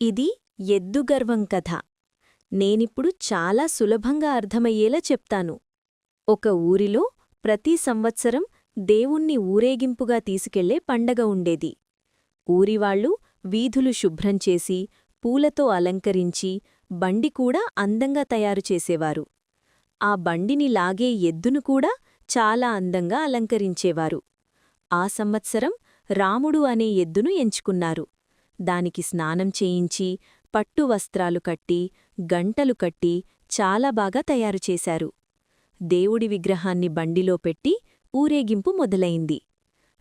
ఇది ఎద్దుగర్వం కథ. నేనిప్పుడు చాలా సులభంగా అర్థమయ్యేలా చెప్తాను. ఒక ఊరిలో ప్రతి సంవత్సరం దేవుణ్ణి ఊరేగింపుగా తీసుకెళ్లే పండగ ఉండేది. ఊరివాళ్లు వీధులు శుభ్రం చేసి, పూలతో అలంకరించి, బండి కూడా అందంగా తయారుచేసేవారు. ఆ బండిని లాగే ఎద్దును కూడా చాలా అందంగా అలంకరించేవారు. ఆ సంవత్సరం రాముడు అనే ఎద్దును ఎంచుకున్నారు. దానికి స్నానం చేయించి, పట్టు వస్త్రాలు కట్టి, గంటలు కట్టి చాలా బాగా తయారుచేశారు. దేవుడి విగ్రహాన్ని బండిలో పెట్టి ఊరేగింపు మొదలైంది.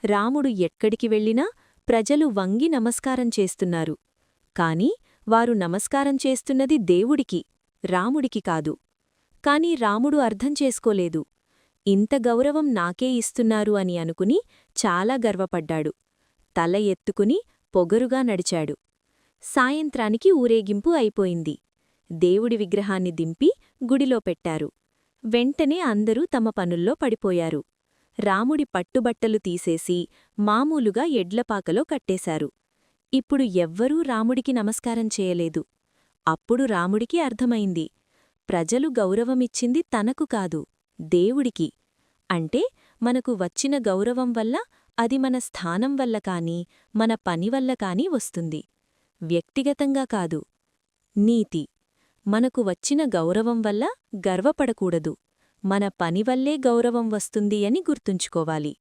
రాముడు ఎక్కడికి వెళ్ళినా ప్రజలు వంగి నమస్కారం చేస్తున్నారు. కాని వారు నమస్కారం చేస్తున్నది దేవుడికి, రాముడికి కాదు. కాని రాముడు అర్థం చేసుకోలేదు. ఇంత గౌరవం నాకే ఇస్తున్నారు అని అనుకుని చాలా గర్వపడ్డాడు. తల ఎత్తుకుని పొగరుగా నడిచాడు. సాయంత్రానికి ఊరేగింపు అయిపోయింది. దేవుడి విగ్రహాన్ని దింపి గుడిలో పెట్టారు. వెంటనే అందరూ తమ పనుల్లో పడిపోయారు. రాముడి పట్టుబట్టలు తీసేసి మామూలుగా ఎడ్లపాకలో కట్టేశారు. ఇప్పుడు ఎవ్వరూ రాముడికి నమస్కారం చేయలేదు. అప్పుడు రాముడికి అర్థమైంది. ప్రజలు గౌరవమిచ్చింది తనకు కాదు, దేవుడికి. అంటే మనకు వచ్చిన గౌరవం వల్ల అది మన స్థానం వల్ల కాని, మన పనివల్ల కాని వస్తుంది, వ్యక్తిగతంగా కాదు. నీతి: మనకు వచ్చిన గౌరవం వల్ల గర్వపడకూడదు, మన పనివల్లే గౌరవం వస్తుంది అని గుర్తుంచుకోవాలి.